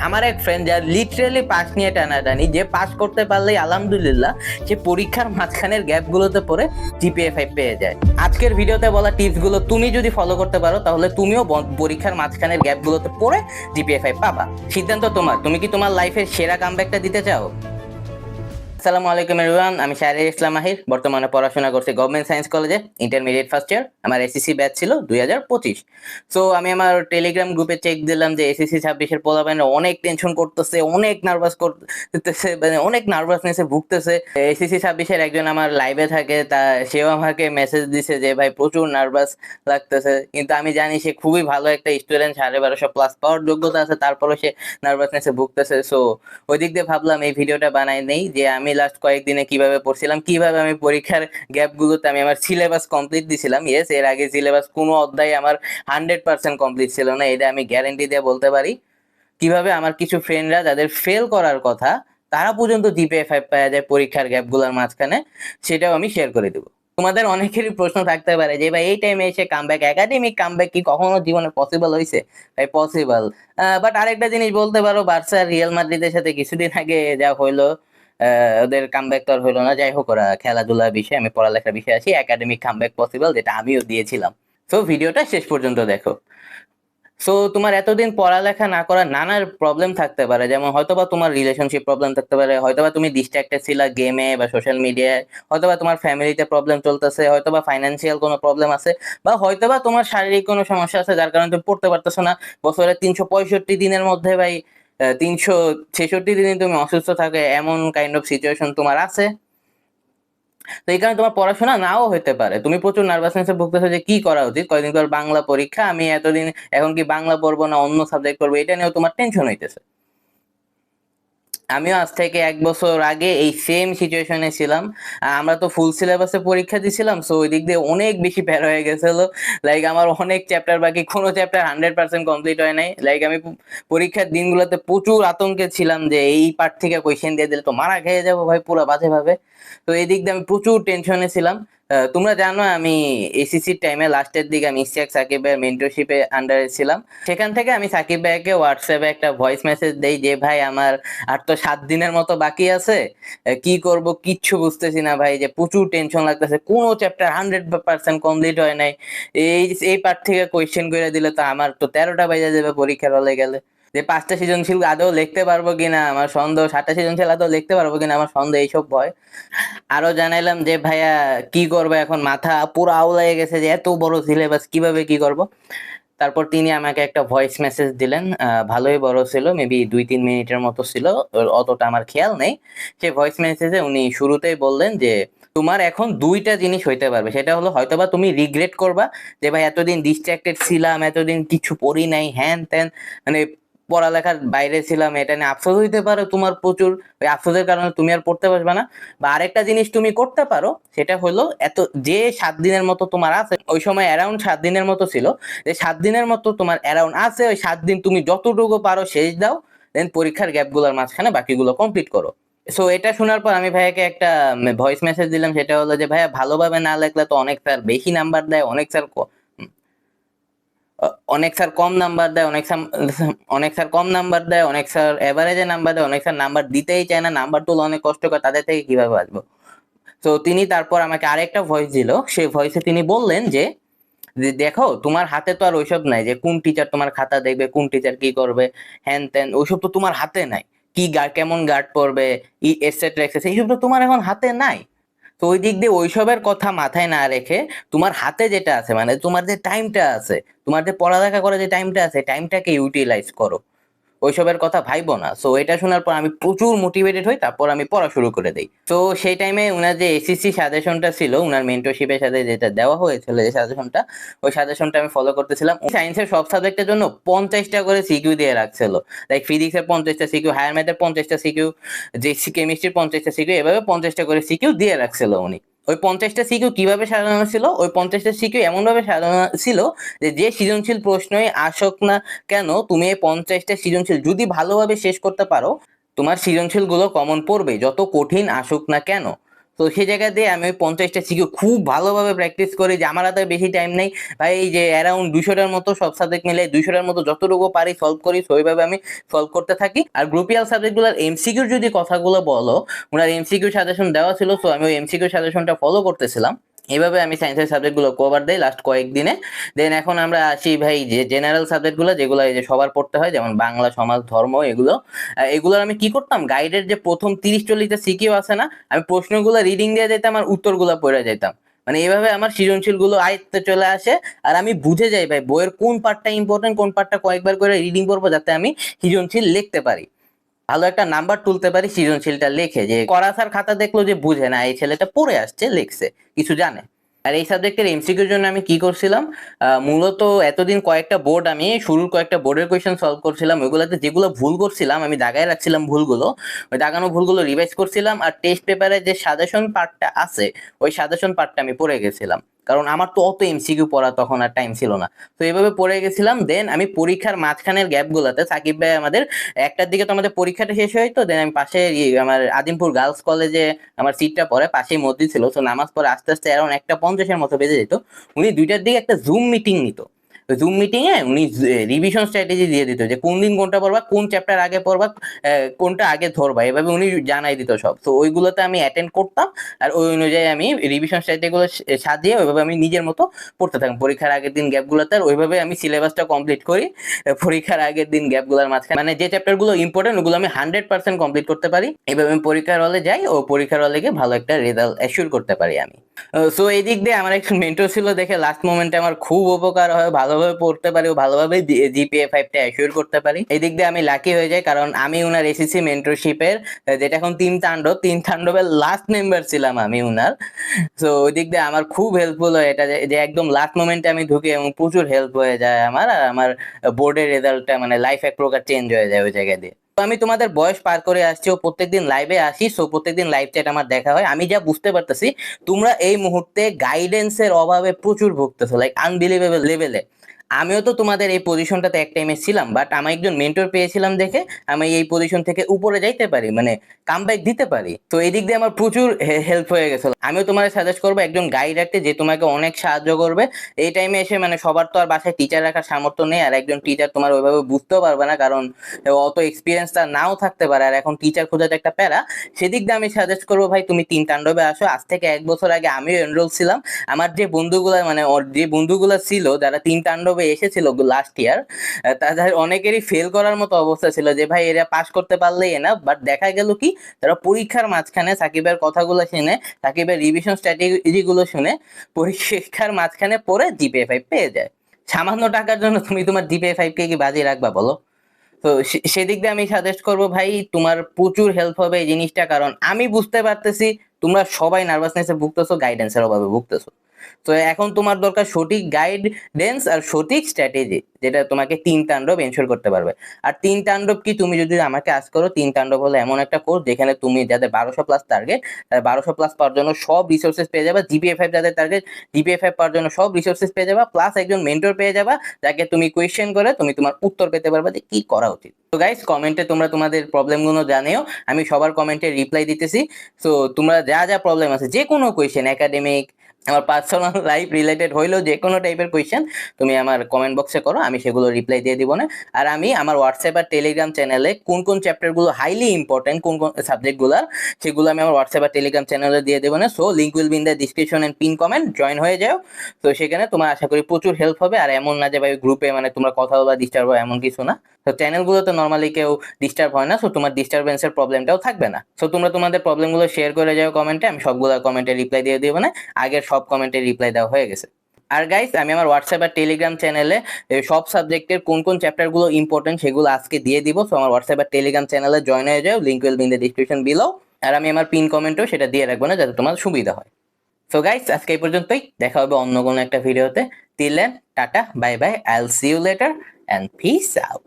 আমার এক ফ্রেন্ড যার লিটারেলি পাস নিয়ে টানাটানি, যে পাস করতে পারলেই আলহামদুলিল্লাহ, সে পরীক্ষার মাঝখানের গ্যাপগুলোতে পড়ে জিপিএ 5 পেয়ে যায়। আজকের ভিডিওতে বলা টিপসগুলো তুমি যদি ফলো করতে পারো তাহলে তুমিও পরীক্ষার মাঝখানের গ্যাপগুলোতে পড়ে জিপিএ 5 পাবা। সিদ্ধান্ত তোমার। তুমি কি তোমার লাইফের সেরা কামব্যাকটা দিতে চাও? আসসালামু আলাইকুম এভরিওয়ান, আমি শাহরিয়ার ইসলাম মাহির। বর্তমানে পড়াশোনা করছি গভর্নমেন্ট সায়েন্স কলেজে, ইন্টারমিডিয়েট ফার্স্ট ইয়ার। আমার এসএসসি ব্যাচ ছিল 2025। সো আমি আমার টেলিগ্রাম গ্রুপে চেক দিলাম যে এসএসসি 26-এর পোলাপাইনরা অনেক টেনশন করতেছে, অনেক নার্ভাস করতেছে, মানে অনেক নার্ভাসনেসে ভুগতেছে। এসএসসি 26-এর একজন আমার লাইভে থাকে, সেও আমাকে মেসেজ দিছে যে ভাই প্রচুর নার্ভাস লাগতেছে, কিন্তু আমি জানি সে খুবই ভালো একটা স্টুডেন্ট, 1250+ পাওয়ার যোগ্যতা আছে, তারপরে সে নার্ভাসনেসে ভুগতেছে। সো ওই দিক দিয়ে ভাবলাম এই ভিডিওটা বানাই নেই, যে আমি লাস্ট কয়েকদিনে কিভাবে পড়ছিলাম, কিভাবে আমি পরীক্ষার গ্যাপগুলোতে আমি আমার সিলেবাস কমপ্লিট দিছিলাম। ইয়েস, এর আগে সিলেবাস কোনো অধ্যায় আমার 100% কমপ্লিট ছিল না, এটা আমি গ্যারেন্টি দিয়ে বলতে পারি। কিভাবে আমার কিছু ফ্রেন্ডরা যাদের ফেল করার কথা তারা পর্যন্ত জিপিএ 5 পাওয়া যায় পরীক্ষার গ্যাপগুলোর মাঝখানে, সেটাও আমি শেয়ার করে দেবো। তোমাদের অনেকেরই প্রশ্ন থাকতে পারে যে ভাই এই টাইমে এসে কামব্যাক, একাডেমিক কামব্যাক কি কখনো জীবনে পসিবল হয়েছে? ভাই পসিবল, বাট আরেকটা জিনিস বলতে পারো, বার্সা রিয়াল মাদ্রিদের সাথে কিছুদিন আগে যা হইলো, ওদের কামব্যাক তো আর হইলো না। যাই হোক, ওরা খেলাধুলার বিষয়ে, আমি পড়ালেখার বিষয়ে আসি। একাডেমিক কামব্যাক পসিবল, যেটা আমিও দিয়েছিলাম। সো ভিডিওটা শেষ পর্যন্ত দেখো। সো তোমার এতদিন পড়ালেখা না করার নানা প্রবলেম থাকতে পারে, যেমন হয়তোবা তোমার রিলেশনশিপ প্রবলেম থাকতে পারে, হয়তোবা তুমি ডিস্ট্রাক্টেড ছিলা গেমে বা সোশ্যাল মিডিয়ায়, হয়তোবা তোমার ফ্যামিলিতে প্রবলেম চলতেছে, হয়তোবা ফাইন্যান্সিয়াল কোনো প্রবলেম আছে, বা হয়তোবা তোমার শারীরিক কোনো সমস্যা আছে যার কারণে তুমি পড়তে পারতেছো না। বছরে 365 দিনের মধ্যে ভাই 366 দিনই তুমি অসুস্থ থাকে, এমন কাইন্ড অফ সিচুয়েশন তোমার আছে। তো এই কারণে তোমার পড়াশোনা নাও হতে পারে, তুমি প্রচুর নার্ভাসনেসে ভুগতেছো যে কি করা উচিত, কয়দিন পর বাংলা পরীক্ষা, আমি এতদিন এখন কি বাংলা পড়বো না অন্য সাবজেক্ট পড়বো, এটা নিয়েও তোমার টেনশন হইতেছে। আমিও আজ থেকে 1 বছর আগে এই সেম সিচুয়েশনে ছিলাম। আমরা তো ফুল সিলেবাসে পরীক্ষা দিছিলাম, সো ওই দিক দিয়ে অনেক বেশি প্যারা হয়ে গেছিল। লাইক আমার অনেক চ্যাপ্টার বাকি, কোনো চ্যাপ্টার 100% কমপ্লিট হয় নাই। লাইক আমি পরীক্ষার দিনগুলোতে প্রচুর আতঙ্কে ছিলাম যে এই পার্ট থেকে কোয়েশ্চেন দিয়ে দিলে তো মারা খেয়ে যাবো ভাই পুরো বাজে ভাবে। তো এই দিক দিয়ে আমি প্রচুর টেনশনে ছিলাম। তোমরা জানো আমি এসিসির টাইমে লাস্টের দিকে আমি ইশতিয়াক সাকিব ভাইয়ের মেন্টরশিপে আন্ডারে ছিলাম। সেখান থেকে আমি সাকিব ভাইকে হোয়াটসঅ্যাপে একটা ভয়েস মেসেজ দেই যে ভাই আমার আর তো 7 দিনের মতো বাকি আছে, কি করব কিচ্ছু বুঝতেছি না ভাই, যে প্রচুর টেনশন লাগতেছে, কোনো চ্যাপ্টার 100% কমপ্লিট হয় নাই, এই এই পার্ট থেকে কোয়েশ্চেন করে দিলে তো আমার তো 13টা বাজে যাবে পরীক্ষার হলে গেলে। যে 5টা সৃজনশীল আদৌ লিখতে পারবো কিনা আমার সন্দেহ, 7টা সৃজনশীল আদৌ লিখতে পারবো কিনা আমার সন্দেহ, এইসব ভয়। আরো জানাইলাম যে ভাইয়া কি করবো এখন, মাথা পুরো আউলাই গেছে যে এত বড় সিলেবাস কিভাবে কি করব। তারপর তিনি আমাকে একটা ভয়েস মেসেজ দিলেন, ভালোই বড় ছিল, মেবি 2-3 মিনিটের মতো ছিল, অতটা আমার খেয়াল নেই। সেই ভয়েস মেসেজে উনি শুরুতেই বললেন যে তোমার এখন দুইটা জিনিস হইতে পারবে, সেটা হলো হয়তোবা তুমি রিগ্রেট করবা যে ভাই এতদিন ডিস্ট্রাক্টেড ছিলাম, এতদিন কিছু পড়ি নাই, হ্যান ত্যান, মানে পড়ালেখার বাইরে ছিলাম, এটা নিয়ে আফসোস হইতে পারো তোমার প্রচুর, ওই আফসোসের কারণে তুমি আর পড়তে পারবে না। বা আরেকটা জিনিস তুমি করতে পারো, সেটা হলো এত যে 7 দিনের মতো তোমার আছে, ওই সময় অ্যারাউন্ড 7 দিনের মতো ছিল, যে 7 দিনের মতো তোমার অ্যারাউন্ড আছে, ওই 7 দিন তুমি যতটুকু পারো শেষ দাও, দেন পরীক্ষার গ্যাপগুলোর মাঝখানে বাকিগুলো কমপ্লিট করো। সো এটা শোনার পর আমি ভাইয়াকে একটা ভয়েস মেসেজ দিলাম, সেটা হলো যে ভাইয়া ভালোভাবে না লেখলে তো অনেক স্যার বেশি নাম্বার দেয়, অনেক স্যার কম নাম্বার দেয়, অনেক স্যার কম নাম্বার দেয়, অনেক স্যার এভারেজে নাম্বার দেয়, অনেক স্যার নাম্বার দিতেই চায় না, নাম্বার তোলা অনেক কষ্টকর, তাদের থেকে কিভাবে আসবো। তো তিনি তারপর আমাকে আরেকটা ভয়েস দিল, সেই ভয়েসে তিনি বললেন যে দেখো তোমার হাতে তো আর ওইসব নাই যে কোন টিচার তোমার খাতা দেখবে, কোন টিচার কি করবে, হ্যান ত্যান, ওইসব তো তোমার হাতে নাই। কি গার্ড, কেমন গার্ড পড়বে, এটসেট্রা এটসেট্রা, এইসব তো তোমার এখন হাতে নাই। তো ওই দিক দিয়ে ওইসবের কথা মাথায় না রেখে তোমার হাতে যেটা আছে, মানে তোমার যে টাইমটা আছে, তোমার যে পড়ালেখা করে যে টাইমটা আছে, টাইমটাকে ইউটিলাইজ করো, ওইসবের কথা ভাইবো না। সো এটা শোনার পর আমি প্রচুর মোটিভেটেড হই, তারপর আমি পড়া শুরু করে দিই। তো সেই টাইমে উনার যে এসএসসি সাজেশনটা ছিল, উনার মেন্টরশিপের সাথে যেটা দেওয়া হয়েছিল যে সাজেশনটা, ওই সাজেশনটা আমি ফলো করতেছিলাম। সায়েন্সের সব সাবজেক্টের জন্য 50টা করে সিকিউ দিয়ে রাখছিল, লাইক ফিজিক্সের 50টা সিকিউ, হায়ার ম্যাথের 50টা সিকিউ, যে কেমিস্ট্রির 50টা সিকিউ, এভাবে 50টা করে সিকিউ দিয়ে রাখছিল উনি। ওই 50টা সিকিউ কিভাবে সাজানো ছিল, ওই 50টা সিকিউ এমন ভাবে সাজানো ছিল যে যে সৃজনশীল প্রশ্নই আসুক না কেন, তুমি এই 50টা সৃজনশীল যদি ভালোভাবে শেষ করতে পারো, তোমার সৃজনশীল গুলো কমন পড়বে, যত কঠিন আসুক না কেন। তো সেই জায়গা দিয়ে আমি ওই 50টা সিকিউ খুব ভালোভাবে প্র্যাকটিস করি, যে আমার হাতে বেশি টাইম নেই ভাই, এই যে অ্যারাউন্ড 200টার মতো সব সাবজেক্ট মিলে 200টার মতো যতটুকু পারি সলভ করি, তো ওইভাবে আমি সলভ করতে থাকি। আর গ্রুপিয়াল সাবজেক্টগুলোর এমসিকিউর যদি কথাগুলো বলো, ওনার এমসিকিউ সাজেশন দেওয়া ছিল, তো আমি ওই এমসিকিউ সাজেশনটা ফলো করতেছিলাম। এইভাবে আমি সায়েন্সের সাবজেক্টগুলো কভার দেই লাস্ট কয়েকদিনে। দেন এখন আমরা আসি ভাই যে জেনারেল সাবজেক্টগুলো, যেগুলো এই যে সবার পড়তে হয়, যেমন বাংলা, সমাজ, ধর্ম, এগুলোর আমি কি করতাম, গাইডের যে প্রথম 30-40টা সিকিউ আছে না, আমি প্রশ্নগুলো রিডিং দিয়ে যেতাম আর উত্তরগুলো পড়ে যেতাম। মানে এইভাবে আমার সৃজনশীল গুলো আয়ত্তে চলে আসে, আর আমি বুঝে যাই ভাই বইয়ের কোন পার্টটা ইম্পর্টেন্ট, কোন পার্টটা কয়েকবার করে রিডিং করবো, যাতে আমি সৃজনশীল লিখতে পারি, ভালো একটা নাম্বার তুলতে পারি সৃজনশীলটা লিখে। যে করা স্যার খাতা দেখলো যে বুঝে না, এই ছেলেটা পড়ে আসছে, লিখছে, কিছু জানে। আর এই সাবজেক্টের এমসিকিউর জন্য আমি কি করছিলাম, মূলত এতদিন কয়েকটা বোর্ড, আমি শুরুর কয়েকটা বোর্ডের কোয়েশ্চেন সলভ করছিলাম, ওইগুলোতে যেগুলো ভুল করছিলাম আমি দাগায় রাখছিলাম ভুলগুলো, ওই দাগানো ভুলগুলো রিভাইজ করছিলাম, আর টেস্ট পেপারে যে সাজেশন পার্টটা আছে ওই সাজেশন পার্টটা আমি পড়ে গেছিলাম, কারণ আমার তো অত এমসিকিউ পড়া তখন আর টাইম ছিল না। তো এইভাবে পড়ে গেছিলাম। দেন আমি পরীক্ষার মাঝখানের গ্যাপগুলোতে, সাকিব ভাই আমাদের 1টার দিকে তো আমাদের পরীক্ষাটা শেষ হয়, তো দেন আমি পাশে আমার আজিমপুর গার্লস কলেজে আমার সিটটা পড়ে পাশেই মসজিদ ছিল, তো নামাজ পড়ে আস্তে আস্তে অ্যারাউন্ড 1:50-এর মতো বেজে যেত, উনি 2টার দিকে একটা জুম মিটিং নিত। জুম মিটিং এ উনি রিভিশন স্ট্র্যাটেজি দিয়ে দিত, যে কোন দিন কোনটা পড়বা, কোন চ্যাপ্টার আগে পড়বা, কোনটা আগে ধরবা, এভাবে উনি জানাই দিত সব। তো ওইগুলোতে আমি অ্যাটেন্ড করতাম, আর ওই অনুযায়ী আমি রিভিশন স্ট্র্যাটেজি গুলো সাজিয়ে ওইভাবে আমি নিজের মতো পড়তে থাকতাম পরীক্ষার আগের দিন গ্যাপগুলোতে, আর ওইভাবে আমি সিলেবাসটা কমপ্লিট করি। পরীক্ষার আগের দিন গ্যাপগুলোর মাঝখানে মানে যে চ্যাপ্টার গুলো ইম্পর্টেন্ট ওগুলো আমি 100% কমপ্লিট করতে পারি, এভাবে আমি পরীক্ষার হলে যাই ও পরীক্ষার হলে গিয়ে ভালো একটা রেজাল্ট অ্যাসিওর করতে পারি আমি। সো এই দিক দিয়ে আমার একজন মেন্টর ছিল, দেখে লাস্ট মোমেন্টে আমার খুব উপকার হয়, ভালোভাবে পড়তে পারি ও ভালোভাবে জিপিএ 5টা অ্যাসিওর করতে পারি। এই দিক দিয়ে আমি লাকি হয়ে যাই, কারণ আমি উনার এসএসসি মেন্টরশিপের, যেটা এখন তিন তাণ্ডবের লাস্ট মেম্বার ছিলাম আমি উনার। সো ওই দিক দিয়ে আমার খুব হেল্পফুল হয় এটা, যে একদম লাস্ট মোমেন্টে আমি ঢুকি এবং প্রচুর হেল্প হয়ে যায় আমার, আর আমার বোর্ডের রেজাল্টটা মানে লাইফ এক প্রকার চেঞ্জ হয়ে যায় ওই জায়গা দিয়ে। তো আমি তোমাদের বয়স পার করে আসছি ও প্রত্যেকদিন লাইভে আসি, সো প্রত্যেকদিন লাইভ চ্যাট আমার দেখা হয়। আমি যা বুঝতে পারতেছি, তোমরা এই মুহূর্তে গাইডেন্সের অভাবে প্রচুর ভুগতেছো, লাইক আনবিলিভেবল লেভেলে। আমিও তো তোমাদের এই পজিশনটাতে এক টাইমে ছিলাম, বাট আমি একজন মেন্টর পেয়েছিলাম দেখে আমি এই পজিশন থেকে উপরে যাইতে পারি, মানে কামব্যাক দিতে পারি। তো এই দিক দিয়ে আমার প্রচুর হেল্প হয়ে গেছিল। আমিও তোমার সাজেস্ট করবো একজন গাইড রাখতে, যে তোমাকে অনেক সাহায্য করবে এই টাইমে এসে। মানে সবার তো আর বাসায় টিচার রাখার সামর্থ্য নেই, আর একজন টিচার তোমার ওইভাবে বুঝতেও পারবে না, কারণ অত এক্সপিরিয়েন্স তার নাও থাকতে পারে, আর এখন টিচার খোঁজাতে একটা প্যারা। সেদিক দিয়ে আমি সাজেস্ট করবো ভাই তুমি তিন তাণ্ডবে আসো। আজ থেকে 1 বছর আগে আমিও এনরোল ছিলাম। আমার যে বন্ধুগুলা মানে যে বন্ধুগুলা ছিল যারা তিন তাণ্ডবে এসেছিল লাস্ট ইয়ার, তাদের অনেকেরই ফেল করার মতো অবস্থা ছিল, যে ভাই এরা পাস করতে পারলেই না। বাট দেখা গেল কি, তারা পরীক্ষার মাঝখানে সাকিবের কথাগুলো শুনে, সাকিবের রিভিশন স্ট্র্যাটেজি গুলো শুনে পরীক্ষার মাঝখানে পড়ে জিপিএ 5 পেয়ে যায়। সামান্য টাকার জন্য তুমি তোমার জিপিএ 5কে কি বাজি রাখবা বলো? তো সেদিক দিয়ে আমি সাজেস্ট করবো ভাই, তোমার প্রচুর হেল্প হবে এই জিনিসটা, কারণ আমি বুঝতে পারতেছি তোমরা সবাই নার্ভাসনেসে ভুগতেছো, গাইডেন্সের অভাবে ভুগতেছো। তো এখন তোমার দরকার সঠিক গাইডেন্স আর সঠিক স্ট্র্যাটেজি, যেটা তোমাকে তিন তাণ্ডব এনশোর করতে পারবে। আর তিন তাণ্ডব কি, তুমি যদি আমাকে আজ করো, তিন তাণ্ডব হলো এমন একটা কোর্স যেখানে তুমি যাদের 1200+ টার্গেট, 1200+ পাওয়ার জন্য সব রিসোর্সেস পেয়ে যাবে। জিপিএ 5 যাদের টার্গেট, জিপিএ 5 পাওয়ার জন্য সব রিসোর্সেস পেয়ে যাবা, প্লাস একজন মেন্টর পেয়ে যাবা, যাকে তুমি কোয়েশ্চেন করে তুমি তোমার উত্তর পেতে পারবে যে কি করা উচিত। তো গাইস, কমেন্টে তোমরা তোমাদের প্রবলেমগুলো জানিও, আমি সবার কমেন্টে রিপ্লাই দিতেছি। তো তোমরা যা যা প্রবলেম আছে, যে কোনো কোয়েশ্চেন, একাডেমিক, আমার পার্সোনাল লাইফ রিলেটেড হইলেও যে কোনো টাইপের কোয়েশ্চেন তুমি আমার কমেন্ট বক্সে করো, আমি সেগুলো রিপ্লাই দিয়ে দিব না। আর আমি আমার হোয়াটসঅ্যাপ আর টেলিগ্রাম চ্যানেলে কোন কোন চ্যাপ্টারগুলো হাইলি ইম্পর্টেন্ট, কোন কোন সাবজেক্টগুলোর, সেগুলো আমি আমার হোয়াটসঅ্যাপ আর টেলিগ্রাম চ্যানেলে দিয়ে দেবো না। So link will be in the description and pin comment, join হয়ে যাও। তো সেখানে তোমার আশা করি প্রচুর হেল্প হবে। আর এমন না যে ভাই গ্রুপে মানে তোমরা কথা বলা ডিস্টার্ব হয়, এমন কিছু না। তো চ্যানেলগুলোতে নর্মালি কেউ ডিস্টার্ব হয় না, সো তোমার ডিস্টারবেন্সের প্রবলেমটাও থাকবে না। সো তোমরা তোমাদের প্রবলেমগুলো শেয়ার করে যাও কমেন্টে, আমি সবগুলো কমেন্টে রিপ্লাই দিয়ে দেবো না, আগের সব কমেন্টে রিপ্লাই দেওয়া হয়ে গেছে। আর গাইস, আমি আমার হোয়াটসঅ্যাপ আর টেলিগ্রাম চ্যানেলে সব সাবজেক্টের কোন কোন চ্যাপ্টারগুলো ইম্পর্টেন্ট সেগুলো আজকে দিয়ে দিব। সো আমার হোয়াটসঅ্যাপ আর টেলিগ্রাম চ্যানেলে জয়েন হয়ে যাও, link will be in the description below. আর আমি আমার পিন কমেন্টও সেটা দিয়ে রাখবো না, যাতে তোমার সুবিধা হয়। সো গাইস, আজকে এই পর্যন্তই, দেখা হবে অন্য কোনো একটা ভিডিওতে। Till then, tata, bye bye, I will see you later and peace out.